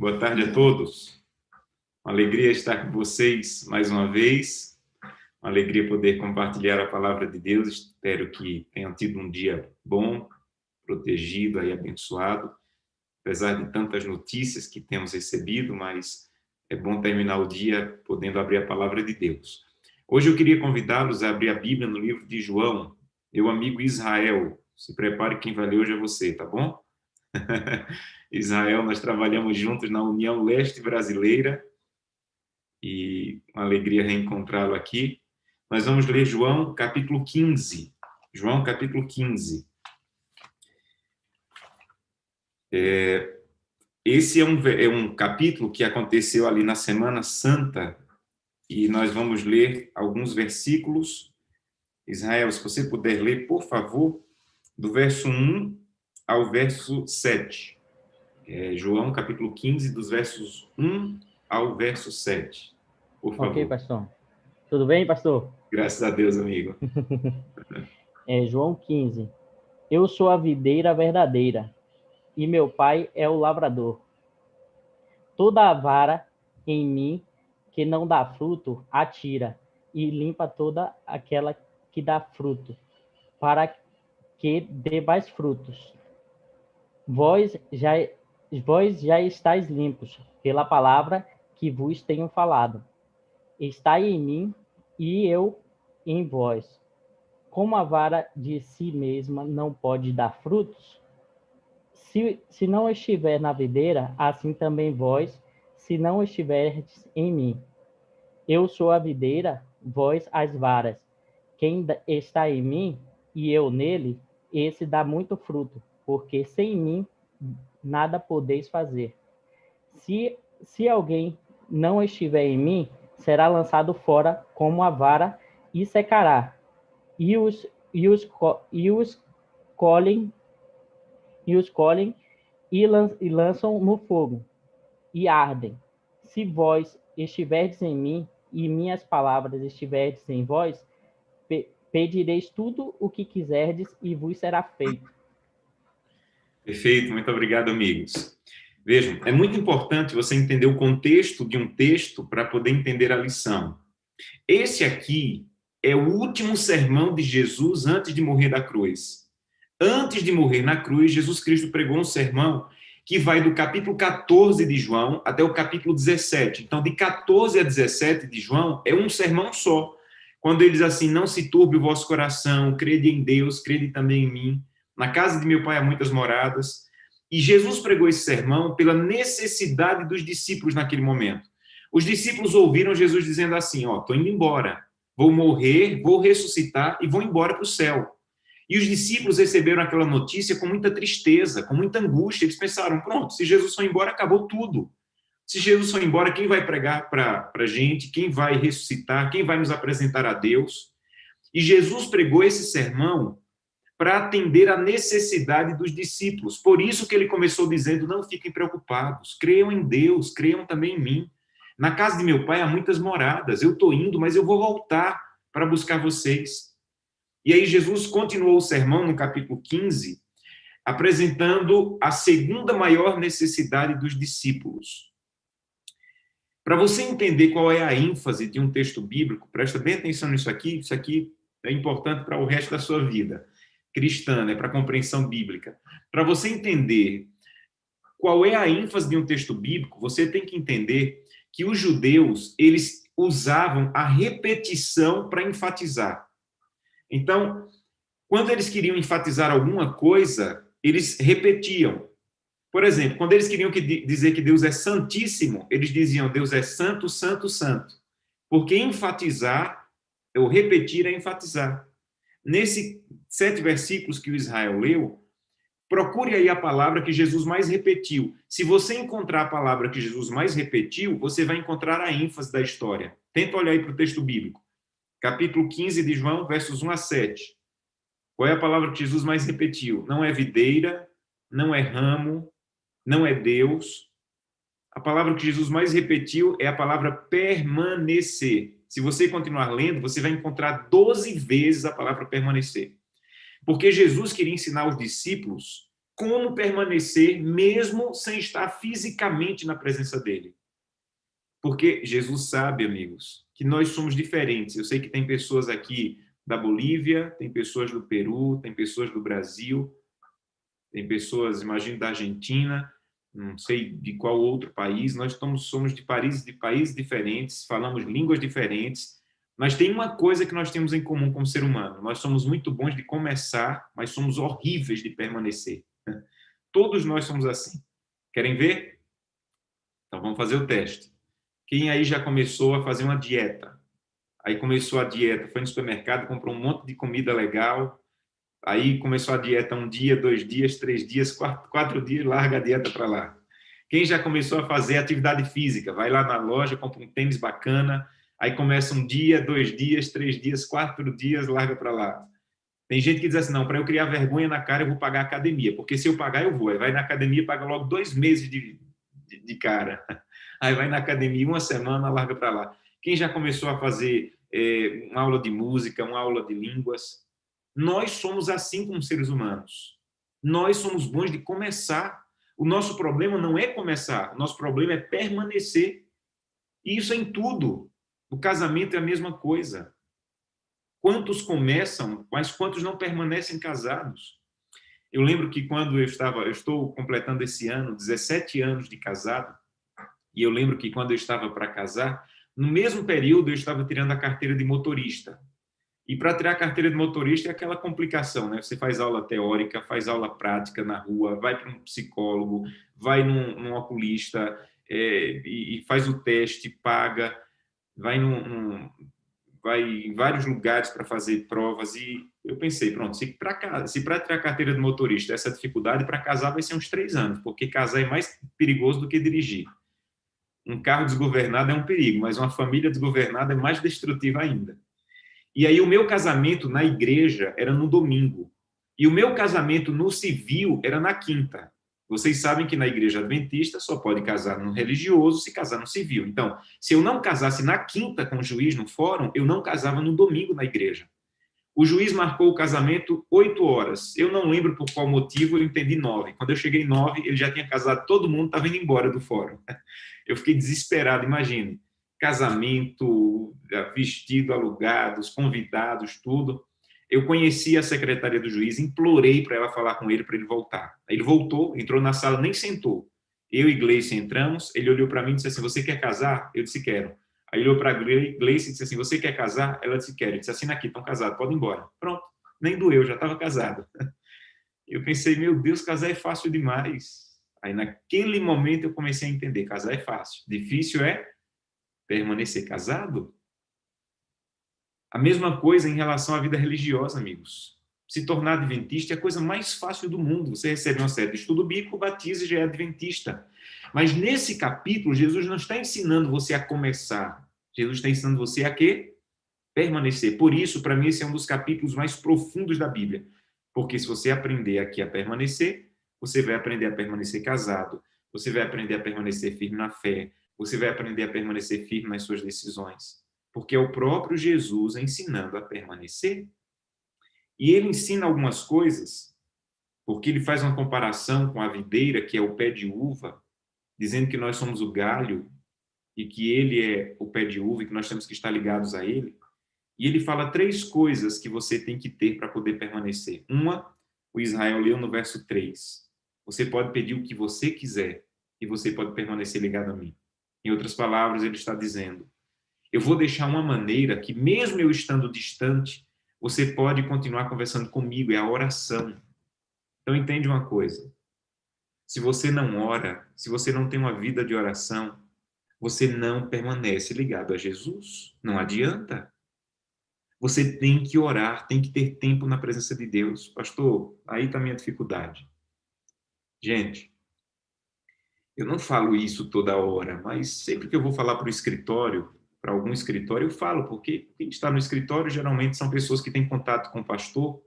Boa tarde a todos. Uma alegria estar com vocês mais uma vez. Uma alegria poder compartilhar a palavra de Deus. Espero que tenham tido um dia bom, protegido e abençoado. Apesar de tantas notícias que temos recebido, mas é bom terminar o dia podendo abrir a palavra de Deus. Hoje eu queria convidá-los a abrir a Bíblia no livro de João. Meu amigo Israel, se prepare, quem vai ler hoje é você, tá bom? Israel, nós trabalhamos juntos na União Leste Brasileira e uma alegria reencontrá-lo aqui. Nós vamos ler João capítulo 15. João capítulo 15. Esse é um capítulo que aconteceu ali na Semana Santa e nós vamos ler alguns versículos. Israel, se você puder ler, por favor, do verso 1 ao verso 7. João capítulo 15, dos versos 1 ao verso 7. Por favor. Ok, pastor. Tudo bem, pastor? Graças a Deus, amigo. João 15. Eu sou a videira verdadeira, e meu pai é o lavrador. Toda a vara em mim que não dá fruto, atira, e limpa toda aquela que dá fruto, para que dê mais frutos. Vós já estáis limpos pela palavra que vos tenho falado. Estai em mim e eu em vós. Como a vara de si mesma não pode dar frutos, se não estiver na videira, assim também vós, se não estiverdes em mim. Eu sou a videira, vós as varas. Quem está em mim e eu nele, esse dá muito fruto, porque sem mim nada podeis fazer. Se alguém não estiver em mim, será lançado fora como a vara e secará. E os colhem e lançam no fogo e ardem. Se vós estiverdes em mim e minhas palavras estiverdes em vós, pedireis tudo o que quiserdes e vos será feito. Perfeito, muito obrigado, amigos. Vejam, é muito importante você entender o contexto de um texto para poder entender a lição. Esse aqui é o último sermão de Jesus antes de morrer da cruz. Antes de morrer na cruz, Jesus Cristo pregou um sermão que vai do capítulo 14 de João até o capítulo 17. Então, de 14 a 17 de João, é um sermão só. Quando ele diz assim, não se turbe o vosso coração, crede em Deus, crede também em mim. Na casa de meu pai há muitas moradas. E Jesus pregou esse sermão pela necessidade dos discípulos naquele momento. Os discípulos ouviram Jesus dizendo assim, estou indo embora, vou morrer, vou ressuscitar e vou embora para o céu. E os discípulos receberam aquela notícia com muita tristeza, com muita angústia. Eles pensaram, pronto, se Jesus for embora, acabou tudo. Se Jesus for embora, quem vai pregar para a gente? Quem vai ressuscitar? Quem vai nos apresentar a Deus? E Jesus pregou esse sermão para atender a necessidade dos discípulos. Por isso que ele começou dizendo, não fiquem preocupados, creiam em Deus, creiam também em mim. Na casa de meu pai há muitas moradas, eu estou indo, mas eu vou voltar para buscar vocês. E aí Jesus continuou o sermão no capítulo 15, apresentando a segunda maior necessidade dos discípulos. Para você entender qual é a ênfase de um texto bíblico, presta bem atenção nisso aqui, isso aqui é importante para o resto da sua vida cristã, para a compreensão bíblica. Para você entender qual é a ênfase de um texto bíblico, você tem que entender que os judeus, eles usavam a repetição para enfatizar. Então, quando eles queriam enfatizar alguma coisa, eles repetiam. Por exemplo, quando eles queriam dizer que Deus é santíssimo, eles diziam Deus é santo, santo, santo. Porque enfatizar, ou repetir é enfatizar. Nesses 7 versículos que o Israel leu, procure aí a palavra que Jesus mais repetiu. Se você encontrar a palavra que Jesus mais repetiu, você vai encontrar a ênfase da história. Tenta olhar aí para o texto bíblico. Capítulo 15 de João, versos 1 a 7. Qual é a palavra que Jesus mais repetiu? Não é videira, não é ramo, não é Deus. A palavra que Jesus mais repetiu é a palavra permanecer. Se você continuar lendo, você vai encontrar 12 vezes a palavra permanecer. Porque Jesus queria ensinar aos discípulos como permanecer mesmo sem estar fisicamente na presença dele. Porque Jesus sabe, amigos, que nós somos diferentes. Eu sei que tem pessoas aqui da Bolívia, tem pessoas do Peru, tem pessoas do Brasil, tem pessoas, imagino, da Argentina, não sei de qual outro país. Nós somos de países diferentes, falamos línguas diferentes, mas tem uma coisa que nós temos em comum como ser humano. Nós somos muito bons de começar, mas somos horríveis de permanecer. Todos nós somos assim. Querem ver? Então vamos fazer o teste. Quem aí já começou a fazer uma dieta? Aí começou a dieta, foi no supermercado, comprou um monte de comida legal, aí começou a dieta 1 dia, 2 dias, 3 dias, 4 dias, larga a dieta para lá. Quem já começou a fazer atividade física, vai lá na loja, compra um tênis bacana, aí começa 1 dia, 2 dias, 3 dias, 4 dias, larga para lá. Tem gente que diz assim, não, para eu criar vergonha na cara, eu vou pagar a academia, porque se eu pagar, eu vou. Aí vai na academia, paga logo 2 meses de cara. Aí vai na academia 1 semana, larga para lá. Quem já começou a fazer uma aula de música, uma aula de línguas? Nós somos assim como seres humanos. Nós somos bons de começar. O nosso problema não é começar, o nosso problema é permanecer. E isso é em tudo. O casamento é a mesma coisa. Quantos começam, mas quantos não permanecem casados? Eu lembro que quando eu estou completando esse ano 17 anos de casado, e eu lembro que quando eu estava para casar, no mesmo período eu estava tirando a carteira de motorista. E para tirar a carteira de motorista é aquela complicação, né? Você faz aula teórica, faz aula prática na rua, vai para um psicólogo, vai num oculista, e faz o teste, paga, vai vai em vários lugares para fazer provas. E eu pensei, pronto, se para tirar a carteira de motorista essa dificuldade, para casar vai ser uns 3 anos, porque casar é mais perigoso do que dirigir. Um carro desgovernado é um perigo, mas uma família desgovernada é mais destrutiva ainda. E aí o meu casamento na igreja era no domingo. E o meu casamento no civil era na quinta. Vocês sabem que na igreja adventista só pode casar no religioso se casar no civil. Então, se eu não casasse na quinta com o juiz no fórum, eu não casava no domingo na igreja. O juiz marcou o casamento 8 horas. Eu não lembro por qual motivo, eu entendi 9. Quando eu cheguei 9, ele já tinha casado todo mundo, estava indo embora do fórum. Eu fiquei desesperado, imagine. Casamento, vestido, alugados, convidados, tudo. Eu conheci a secretária do juiz, implorei para ela falar com ele, para ele voltar. Aí ele voltou, entrou na sala, nem sentou. Eu e Gleice entramos, ele olhou para mim e disse assim, você quer casar? Eu disse, quero. Aí ele olhou para Gleice e disse assim, você quer casar? Ela disse, quero. Ele disse, assina aqui, estão casados, pode ir embora. Pronto, nem doeu, já estava casado. Eu pensei, meu Deus, casar é fácil demais. Aí naquele momento eu comecei a entender, casar é fácil. Difícil é permanecer casado. A mesma coisa em relação à vida religiosa, amigos. Se tornar adventista é a coisa mais fácil do mundo. Você recebe uma série de estudo bíblico, batiza e já é adventista. Mas nesse capítulo, Jesus não está ensinando você a começar. Jesus está ensinando você a quê? Permanecer. Por isso, para mim, esse é um dos capítulos mais profundos da Bíblia. Porque se você aprender aqui a permanecer, você vai aprender a permanecer casado, você vai aprender a permanecer firme na fé, você vai aprender a permanecer firme nas suas decisões. Porque é o próprio Jesus ensinando a permanecer. E ele ensina algumas coisas, porque ele faz uma comparação com a videira, que é o pé de uva, dizendo que nós somos o galho e que ele é o pé de uva e que nós temos que estar ligados a ele. E ele fala 3 coisas que você tem que ter para poder permanecer. Uma, o Israel leu no verso 3. Você pode pedir o que você quiser e você pode permanecer ligado a mim. Em outras palavras, ele está dizendo, eu vou deixar uma maneira que, mesmo eu estando distante, você pode continuar conversando comigo, é a oração. Então, entende uma coisa. Se você não ora, se você não tem uma vida de oração, você não permanece ligado a Jesus. Não adianta. Você tem que orar, tem que ter tempo na presença de Deus. Pastor, aí está a minha dificuldade. Gente, eu não falo isso toda hora, mas sempre que eu vou falar para o escritório, para algum escritório, eu falo, porque quem está no escritório geralmente são pessoas que têm contato com pastor,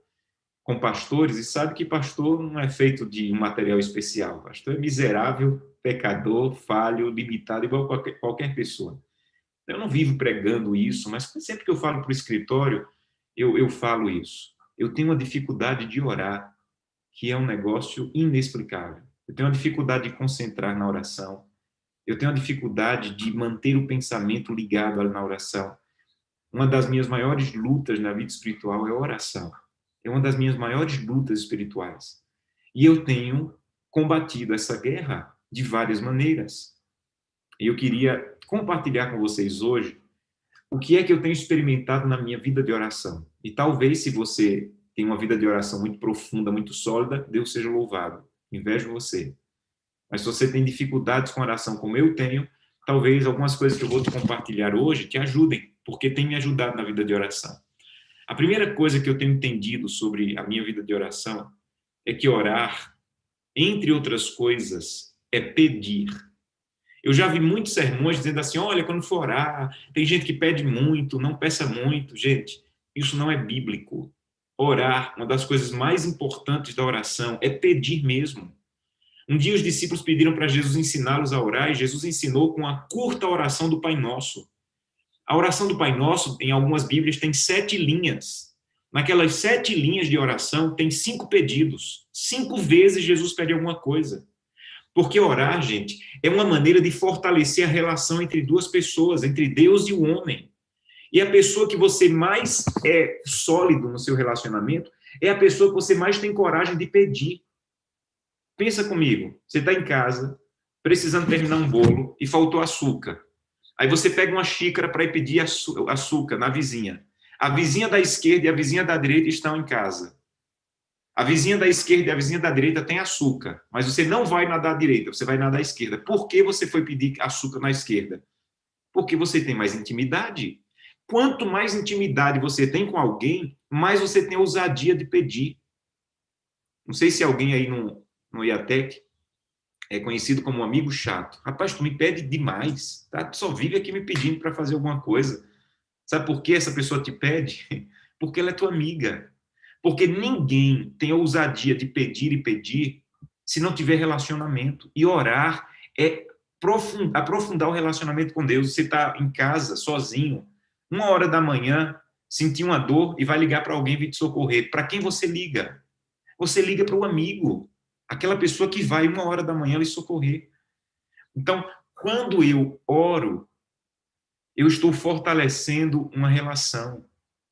com pastores, e sabe que pastor não é feito de um material especial. Pastor é miserável, pecador, falho, limitado, igual qualquer pessoa. Eu não vivo pregando isso, mas sempre que eu falo para o escritório, eu falo isso. Eu tenho uma dificuldade de orar, que é um negócio inexplicável. Eu tenho uma dificuldade de concentrar na oração. Eu tenho uma dificuldade de manter o pensamento ligado na oração. Uma das minhas maiores lutas na vida espiritual é a oração. É uma das minhas maiores lutas espirituais. E eu tenho combatido essa guerra de várias maneiras. E eu queria compartilhar com vocês hoje o que é que eu tenho experimentado na minha vida de oração. E talvez, se você tem uma vida de oração muito profunda, muito sólida, Deus seja louvado. Invejo você. Mas se você tem dificuldades com oração como eu tenho, talvez algumas coisas que eu vou te compartilhar hoje te ajudem, porque tem me ajudado na vida de oração. A primeira coisa que eu tenho entendido sobre a minha vida de oração é que orar, entre outras coisas, é pedir. Eu já vi muitos sermões dizendo assim, olha, quando for orar, tem gente que pede muito, não peça muito. Gente, isso não é bíblico. Orar, uma das coisas mais importantes da oração é pedir mesmo. Um dia os discípulos pediram para Jesus ensiná-los a orar e Jesus ensinou com a curta oração do Pai Nosso. A oração do Pai Nosso, em algumas Bíblias, tem 7 linhas. Naquelas 7 linhas de oração, tem 5 pedidos. 5 vezes Jesus pede alguma coisa. Porque orar, gente, é uma maneira de fortalecer a relação entre duas pessoas, entre Deus e o homem. E a pessoa que você mais é sólido no seu relacionamento é a pessoa que você mais tem coragem de pedir. Pensa comigo, você está em casa, precisando terminar um bolo e faltou açúcar. Aí você pega uma xícara para ir pedir açúcar na vizinha. A vizinha da esquerda e a vizinha da direita estão em casa. A vizinha da esquerda e a vizinha da direita tem açúcar, mas você não vai nadar à direita, você vai nadar à esquerda. Por que você foi pedir açúcar na esquerda? Porque você tem mais intimidade. Quanto mais intimidade você tem com alguém, mais você tem ousadia de pedir. Não sei se alguém aí no IATEC é conhecido como um amigo chato. Rapaz, tu me pede demais, tá? Tu só vive aqui me pedindo para fazer alguma coisa. Sabe por que essa pessoa te pede? Porque ela é tua amiga. Porque ninguém tem ousadia de pedir e pedir se não tiver relacionamento. E orar é aprofundar o relacionamento com Deus. Você está em casa, sozinho, 1h da manhã, sentir uma dor e vai ligar para alguém vir te socorrer. Para quem você liga? Você liga para o amigo, aquela pessoa que vai 1h da manhã lhe socorrer. Então, quando eu oro, eu estou fortalecendo uma relação.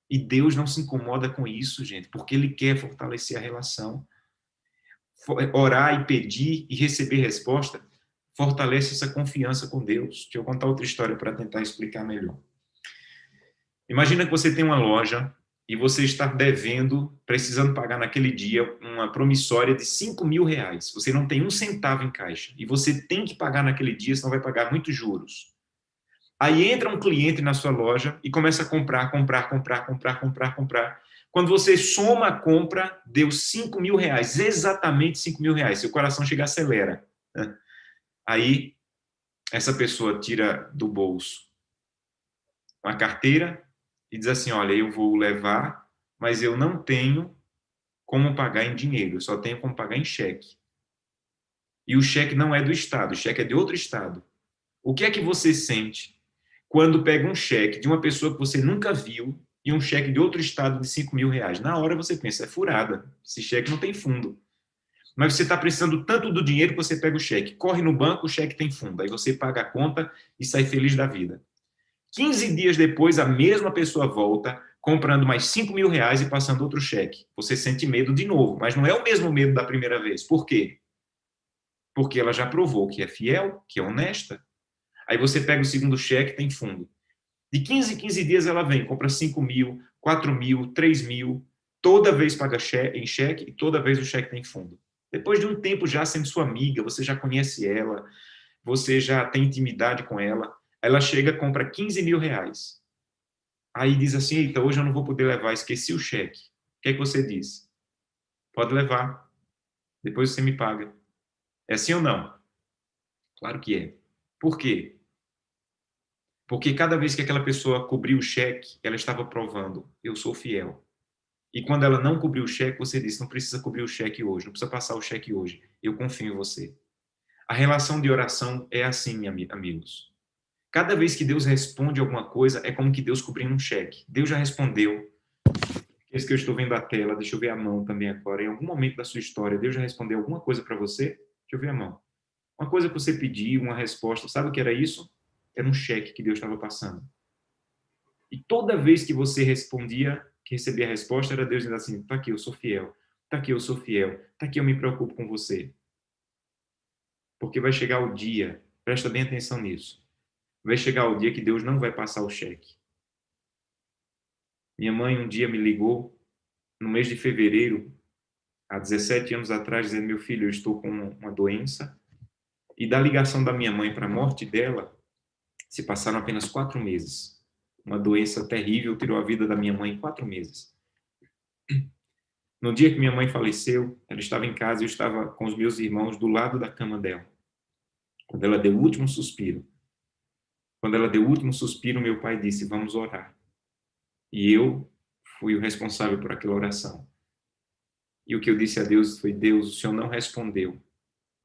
E Deus não se incomoda com isso, gente, porque Ele quer fortalecer a relação. Orar e pedir e receber resposta fortalece essa confiança com Deus. Deixa eu contar outra história para tentar explicar melhor. Imagina que você tem uma loja e você está devendo, precisando pagar naquele dia uma promissória de R$ 5.000. Você não tem um centavo em caixa e você tem que pagar naquele dia, senão vai pagar muitos juros. Aí entra um cliente na sua loja e começa a comprar. Quando você soma a compra, deu R$ 5.000, exatamente R$ 5.000. Seu coração chega a acelera. Aí, essa pessoa tira do bolso uma carteira e diz assim, olha, eu vou levar, mas eu não tenho como pagar em dinheiro, eu só tenho como pagar em cheque. E o cheque não é do Estado, o cheque é de outro Estado. O que é que você sente quando pega um cheque de uma pessoa que você nunca viu e um cheque de outro estado de R$ 5.000? Na hora você pensa, é furada, esse cheque não tem fundo. Mas você está precisando tanto do dinheiro que você pega o cheque, corre no banco, o cheque tem fundo. Aí você paga a conta e sai feliz da vida. 15 dias depois, a mesma pessoa volta, comprando mais R$ 5.000 e passando outro cheque. Você sente medo de novo, mas não é o mesmo medo da primeira vez. Por quê? Porque ela já provou que é fiel, que é honesta. Aí você pega o segundo cheque, tem fundo. De 15 em 15 dias ela vem, compra 5.000, 4.000, 3.000, toda vez paga em cheque e toda vez o cheque tem fundo. Depois de um tempo já sendo sua amiga, você já conhece ela, você já tem intimidade com ela chega, compra R$ 15.000. Aí diz assim, eita, hoje eu não vou poder levar, esqueci o cheque. O que é que você diz? Pode levar, depois você me paga. É assim ou não? Claro que é. Por quê? Porque cada vez que aquela pessoa cobriu o cheque, ela estava provando, eu sou fiel. E quando ela não cobriu o cheque, você disse, não precisa cobrir o cheque hoje, não precisa passar o cheque hoje, eu confio em você. A relação de oração é assim, amigos. Cada vez que Deus responde alguma coisa, é como que Deus cobrindo um cheque. Deus já respondeu. Esse que eu estou vendo a tela, deixa eu ver a mão também agora. Em algum momento da sua história, Deus já respondeu alguma coisa para você? Deixa eu ver a mão. Uma coisa que você pediu, uma resposta, sabe o que era isso? Era um cheque que Deus estava passando. E toda vez que você respondia, que recebia a resposta, era Deus dizendo assim: tá aqui, eu sou fiel. Tá aqui, eu sou fiel. Tá aqui, eu me preocupo com você. Porque vai chegar o dia, presta bem atenção nisso. Vai chegar o dia que Deus não vai passar o cheque. Minha mãe um dia me ligou, no mês de fevereiro, há 17 anos atrás, dizendo: meu filho, eu estou com uma doença. E da ligação da minha mãe para a morte dela, se passaram apenas 4 meses. Uma doença terrível tirou a vida da minha mãe em 4 meses. No dia que minha mãe faleceu, ela estava em casa e eu estava com os meus irmãos do lado da cama dela. Quando ela deu o último suspiro. Quando ela deu o último suspiro, meu pai disse: vamos orar. E eu fui o responsável por aquela oração. E o que eu disse a Deus foi: Deus, o Senhor não respondeu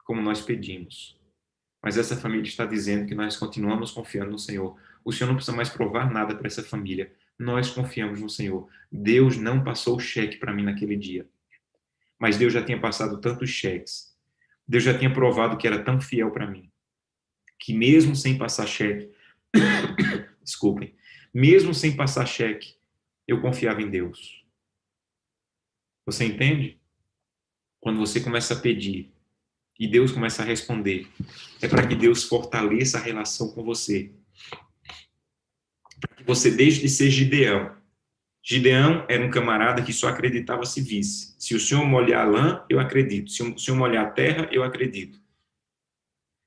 como nós pedimos. Mas essa família está dizendo que nós continuamos confiando no Senhor. O Senhor não precisa mais provar nada para essa família. Nós confiamos no Senhor. Deus não passou o cheque para mim naquele dia. Mas Deus já tinha passado tantos cheques. Deus já tinha provado que era tão fiel para mim. Que mesmo sem passar cheque, desculpem, mesmo sem passar cheque, eu confiava em Deus. Você entende? Quando você começa a pedir e Deus começa a responder, é para que Deus fortaleça a relação com você. Para que você deixe de ser Gideão. Gideão era um camarada que só acreditava se visse. Se o Senhor molhar a lã, eu acredito. Se o Senhor molhar a terra, eu acredito.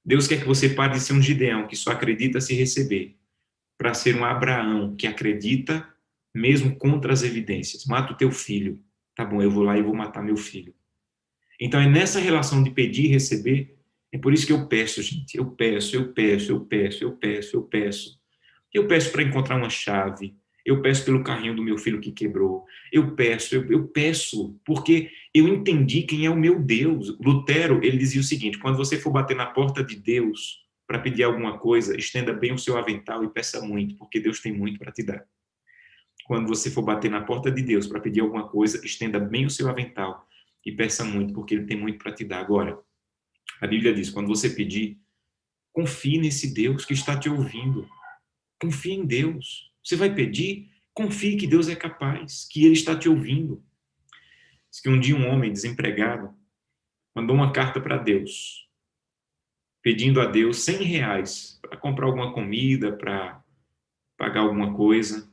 Deus quer que você pare de ser um Gideão que só acredita se receber, para ser um Abraão que acredita mesmo contra as evidências. Mata o teu filho. Tá bom, eu vou lá e vou matar meu filho. Então é nessa relação de pedir e receber, é por isso que eu peço, gente. Eu peço, eu peço, eu peço, eu peço, eu peço. Eu peço para encontrar uma chave. Eu peço pelo carrinho do meu filho que quebrou. Eu peço, porque eu entendi quem é o meu Deus. Lutero, ele dizia o seguinte: quando você for bater na porta de Deus para pedir alguma coisa, estenda bem o seu avental e peça muito, porque Deus tem muito para te dar. Quando você for bater na porta de Deus para pedir alguma coisa, estenda bem o seu avental e peça muito, porque Ele tem muito para te dar. Agora, a Bíblia diz: quando você pedir, confie nesse Deus que está te ouvindo. Confie em Deus. Você vai pedir? Confie que Deus é capaz, que Ele está te ouvindo. Diz que um dia um homem desempregado mandou uma carta para Deus, pedindo a Deus R$ 100 para comprar alguma comida, para pagar alguma coisa.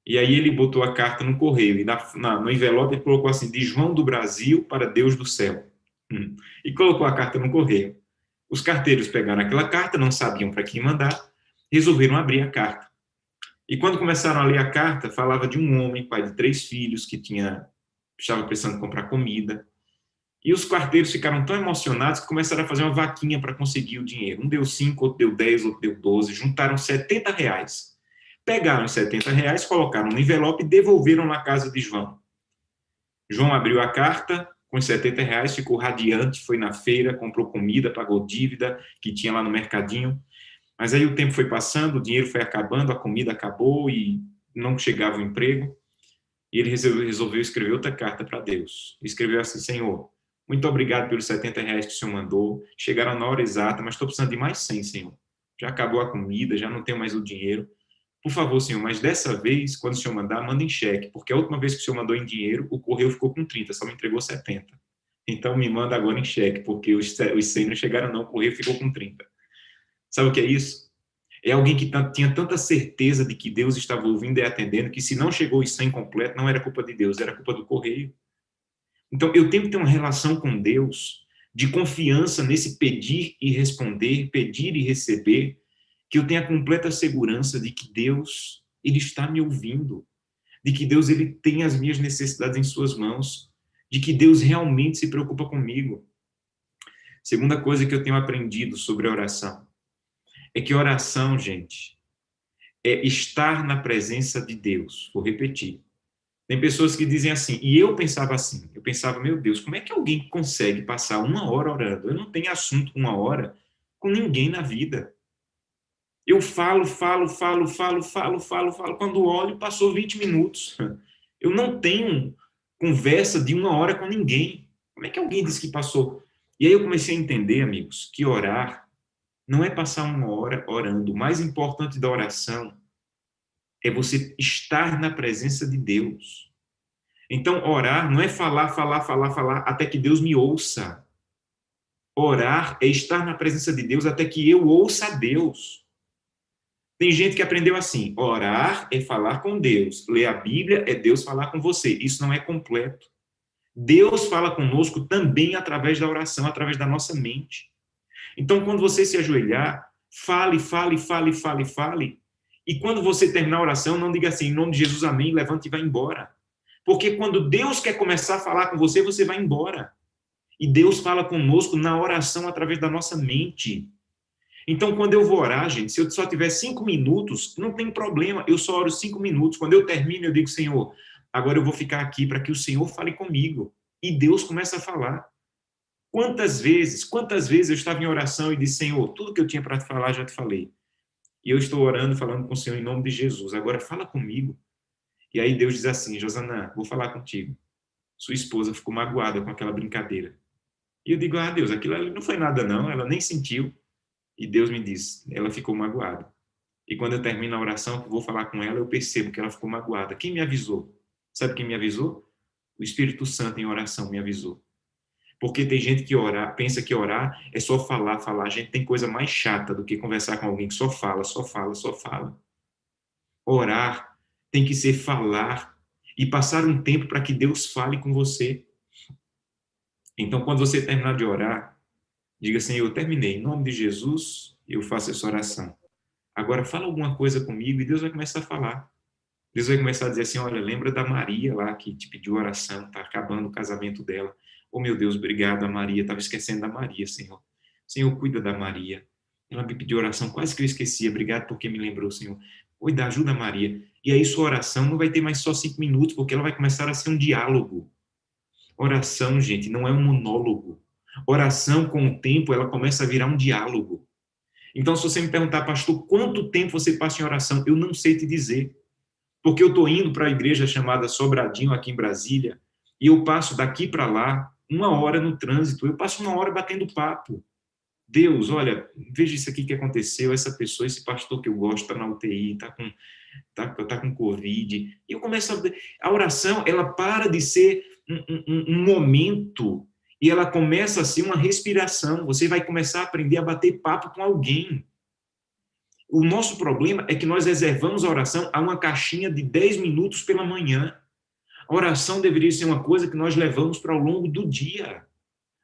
E aí ele botou a carta no correio, e no envelope ele colocou assim: de João do Brasil para Deus do céu. E colocou a carta no correio. Os carteiros pegaram aquela carta, não sabiam para quem mandar, resolveram abrir a carta. E quando começaram a ler a carta, falava de um homem, pai de 3 filhos, que estava precisando comprar comida. E os carteiros ficaram tão emocionados que começaram a fazer uma vaquinha para conseguir o dinheiro. Um deu 5, outro deu 10, outro deu 12, juntaram R$ 70. Pegaram os R$ 70, colocaram no envelope e devolveram na casa de João. João abriu a carta com os R$ 70, ficou radiante, foi na feira, comprou comida, pagou dívida que tinha lá no mercadinho. Mas aí o tempo foi passando, o dinheiro foi acabando, a comida acabou e não chegava o emprego. E ele resolveu escrever outra carta para Deus. Escreveu assim: Senhor, muito obrigado pelos R$ 70 que o Senhor mandou. Chegaram na hora exata, mas estou precisando de mais 100, Senhor. Já acabou a comida, já não tenho mais o dinheiro. Por favor, Senhor, mas dessa vez, quando o Senhor mandar, manda em cheque, porque a última vez que o Senhor mandou em dinheiro, o correio ficou com 30, só me entregou 70. Então me manda agora em cheque, porque os 100 não chegaram não, o correio ficou com 30. Sabe o que é isso? É alguém que tinha tanta certeza de que Deus estava ouvindo e atendendo, que se não chegou os 100 completo, não era culpa de Deus, era culpa do correio. Então eu tenho que ter uma relação com Deus de confiança nesse pedir e responder, pedir e receber, que eu tenha a completa segurança de que Deus, Ele está me ouvindo, de que Deus, Ele tem as minhas necessidades em suas mãos, de que Deus realmente se preocupa comigo. Segunda coisa que eu tenho aprendido sobre a oração é que oração, gente, é estar na presença de Deus. Vou repetir. Tem pessoas que dizem assim, e eu pensava assim, eu pensava: meu Deus, como é que alguém consegue passar 1 hora orando? Eu não tenho assunto 1 hora com ninguém na vida. Eu falo. Quando olho, passou 20 minutos. Eu não tenho conversa de 1 hora com ninguém. Como é que alguém disse que passou? E aí eu comecei a entender, amigos, que orar não é passar 1 hora orando. O mais importante da oração é você estar na presença de Deus. Então, orar não é falar, falar, falar, falar até que Deus me ouça. Orar é estar na presença de Deus até que eu ouça a Deus. Tem gente que aprendeu assim: orar é falar com Deus, ler a Bíblia é Deus falar com você. Isso não é completo. Deus fala conosco também através da oração, através da nossa mente. Então, quando você se ajoelhar, fale, fale, fale, fale, fale. E quando você terminar a oração, não diga assim, em nome de Jesus, amém, levante e vá embora. Porque quando Deus quer começar a falar com você, você vai embora. E Deus fala conosco na oração através da nossa mente. Então, quando eu vou orar, gente, se eu só tiver 5 minutos, não tem problema, eu só oro 5 minutos. Quando eu termino, eu digo, Senhor, agora eu vou ficar aqui para que o Senhor fale comigo. E Deus começa a falar. Quantas vezes eu estava em oração e disse, Senhor, tudo que eu tinha para te falar, já te falei. E eu estou orando, falando com o Senhor em nome de Jesus. Agora fala comigo. E aí Deus diz assim, Josanã, vou falar contigo. Sua esposa ficou magoada com aquela brincadeira. E eu digo, Deus, aquilo ali não foi nada não, ela nem sentiu. E Deus me diz, ela ficou magoada. E quando eu termino a oração, que vou falar com ela, eu percebo que ela ficou magoada. Quem me avisou? Sabe quem me avisou? O Espírito Santo em oração me avisou. Porque tem gente que orar, pensa que orar é só falar, falar. A gente tem coisa mais chata do que conversar com alguém que só fala, só fala, só fala. Orar tem que ser falar e passar um tempo para que Deus fale com você. Então, quando você terminar de orar, diga assim, eu terminei. Em nome de Jesus, eu faço essa oração. Agora, fala alguma coisa comigo e Deus vai começar a falar. Deus vai começar a dizer assim, olha, lembra da Maria lá que te pediu oração, está acabando o casamento dela. Oh, meu Deus, obrigado a Maria, estava esquecendo da Maria, Senhor. Senhor, cuida da Maria. Ela me pediu oração, quase que eu esquecia. Obrigado porque me lembrou, Senhor. Cuida, ajuda a Maria. E aí sua oração não vai ter mais só 5 minutos, porque ela vai começar a ser um diálogo. Oração, gente, não é um monólogo. Oração, com o tempo, ela começa a virar um diálogo. Então, se você me perguntar, pastor, quanto tempo você passa em oração? Eu não sei te dizer. Porque eu estou indo para a igreja chamada Sobradinho, aqui em Brasília, e eu passo daqui para lá 1 hora no trânsito, eu passo 1 hora batendo papo. Deus, olha, veja isso aqui que aconteceu, essa pessoa, esse pastor que eu gosto, está na UTI, tá com Covid. E eu começo a oração, ela para de ser um momento e ela começa a ser uma respiração. Você vai começar a aprender a bater papo com alguém. O nosso problema é que nós reservamos a oração a uma caixinha de 10 minutos pela manhã. A oração deveria ser uma coisa que nós levamos para ao longo do dia.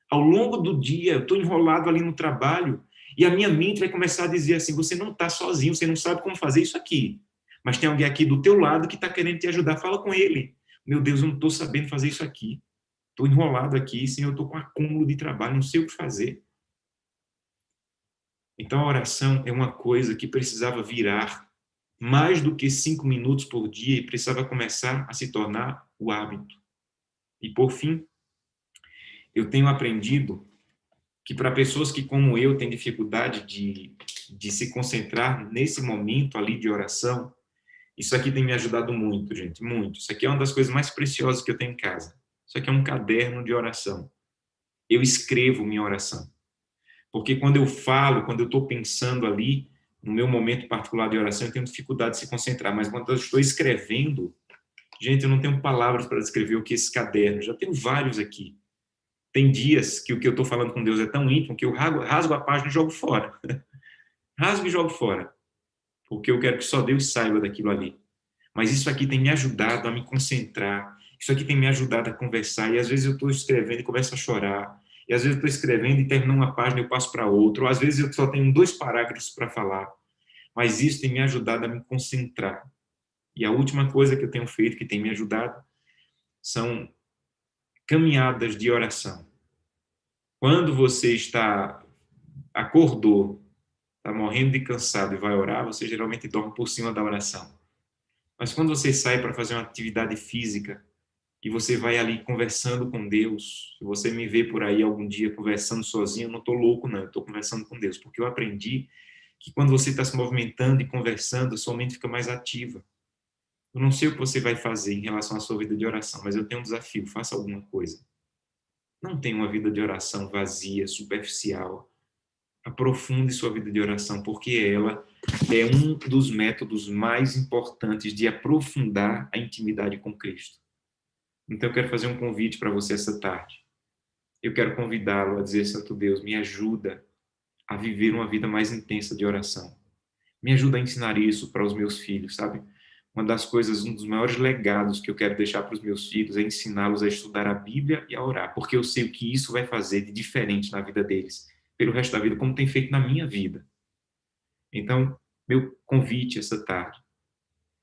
Ao longo do dia, eu estou enrolado ali no trabalho e a minha mente vai começar a dizer assim, você não está sozinho, você não sabe como fazer isso aqui. Mas tem alguém aqui do teu lado que está querendo te ajudar, fala com ele. Meu Deus, eu não estou sabendo fazer isso aqui. Estou enrolado aqui, Senhor, eu estou com acúmulo de trabalho, não sei o que fazer. Então, a oração é uma coisa que precisava virar mais do que 5 minutos por dia e precisava começar a se tornar o hábito. E, por fim, eu tenho aprendido que para pessoas que, como eu, têm dificuldade de se concentrar nesse momento ali de oração, isso aqui tem me ajudado muito, gente, muito. Isso aqui é uma das coisas mais preciosas que eu tenho em casa. Isso aqui é um caderno de oração. Eu escrevo minha oração. Porque quando eu falo, quando eu estou pensando ali, no meu momento particular de oração, eu tenho dificuldade de se concentrar. Mas quando eu estou escrevendo, gente, eu não tenho palavras para descrever o que é esse caderno. Já tenho vários aqui. Tem dias que o que eu estou falando com Deus é tão íntimo que eu rasgo a página e jogo fora. Rasgo e jogo fora. Porque eu quero que só Deus saiba daquilo ali. Mas isso aqui tem me ajudado a me concentrar. Isso aqui tem me ajudado a conversar. E às vezes eu estou escrevendo e começo a chorar. E às vezes eu estou escrevendo e termino uma página e eu passo para outra. Ou às vezes eu só tenho 2 parágrafos para falar. Mas isso tem me ajudado a me concentrar. E a última coisa que eu tenho feito, que tem me ajudado, são caminhadas de oração. Quando você acordou, está morrendo de cansado e vai orar, você geralmente dorme por cima da oração. Mas quando você sai para fazer uma atividade física e você vai ali conversando com Deus, se você me vê por aí algum dia conversando sozinho, eu não estou louco não, eu estou conversando com Deus, porque eu aprendi que quando você está se movimentando e conversando, sua mente fica mais ativa. Eu não sei o que você vai fazer em relação à sua vida de oração, mas eu tenho um desafio, faça alguma coisa. Não tenha uma vida de oração vazia, superficial. Aprofunde sua vida de oração, porque ela é um dos métodos mais importantes de aprofundar a intimidade com Cristo. Então eu quero fazer um convite para você essa tarde. Eu quero convidá-lo a dizer: Santo Deus, me ajuda a viver uma vida mais intensa de oração. Me ajuda a ensinar isso para os meus filhos, sabe? Uma das coisas, um dos maiores legados que eu quero deixar para os meus filhos é ensiná-los a estudar a Bíblia e a orar, porque eu sei o que isso vai fazer de diferente na vida deles, pelo resto da vida, como tem feito na minha vida. Então, meu convite essa tarde,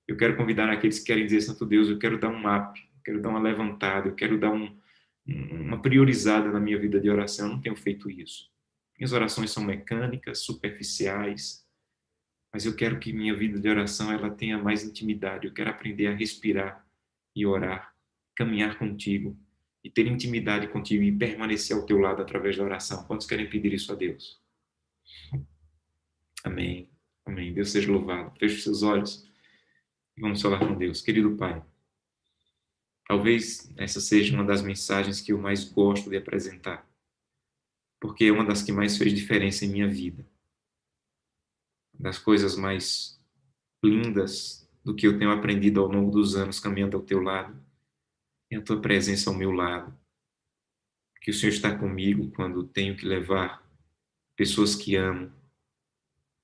eu quero convidar aqueles que querem dizer: Santo Deus, eu quero dar um up, eu quero dar uma levantada, eu quero dar uma priorizada na minha vida de oração. Eu não tenho feito isso. Minhas orações são mecânicas, superficiais, mas eu quero que minha vida de oração ela tenha mais intimidade. Eu quero aprender a respirar e orar, caminhar contigo e ter intimidade contigo e permanecer ao teu lado através da oração. Quantos querem pedir isso a Deus? Amém. Amém. Deus seja louvado. Feche os seus olhos e vamos falar com Deus. Querido Pai, talvez essa seja uma das mensagens que eu mais gosto de apresentar, porque é uma das que mais fez diferença em minha vida. Das coisas mais lindas do que eu tenho aprendido ao longo dos anos caminhando ao teu lado é a tua presença ao meu lado. Que o Senhor está comigo quando tenho que levar pessoas que amo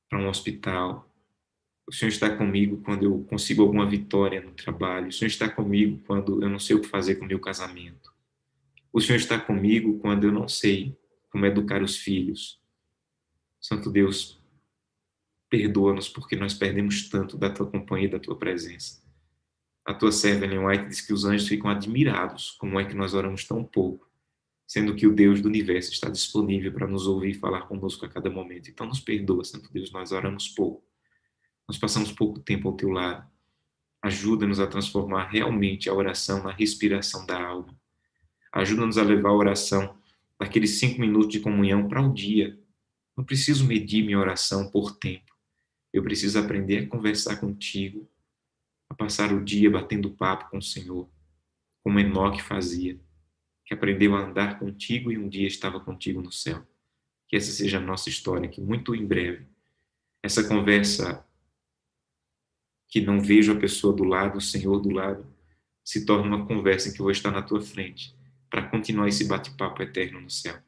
para um hospital. O Senhor está comigo quando eu consigo alguma vitória no trabalho. O Senhor está comigo quando eu não sei o que fazer com o meu casamento. O Senhor está comigo quando eu não sei como educar os filhos. Santo Deus, perdoa-nos porque nós perdemos tanto da tua companhia e da tua presença. A tua serva Ellen White diz que os anjos ficam admirados como é que nós oramos tão pouco, sendo que o Deus do universo está disponível para nos ouvir e falar conosco a cada momento. Então nos perdoa, Santo Deus, nós oramos pouco. Nós passamos pouco tempo ao teu lado. Ajuda-nos a transformar realmente a oração na respiração da alma. Ajuda-nos a levar a oração daqueles 5 minutos de comunhão para o dia. Não preciso medir minha oração por tempo. Eu preciso aprender a conversar contigo, a passar o dia batendo papo com o Senhor, como Enoque fazia, que aprendeu a andar contigo e um dia estava contigo no céu. Que essa seja a nossa história, que muito em breve essa conversa que não vejo a pessoa do lado, o Senhor do lado, se torna uma conversa em que eu vou estar na tua frente para continuar esse bate-papo eterno no céu.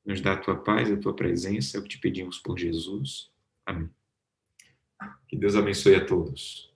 Nos dá a tua paz, a tua presença, é o que te pedimos por Jesus. Amém. Que Deus abençoe a todos.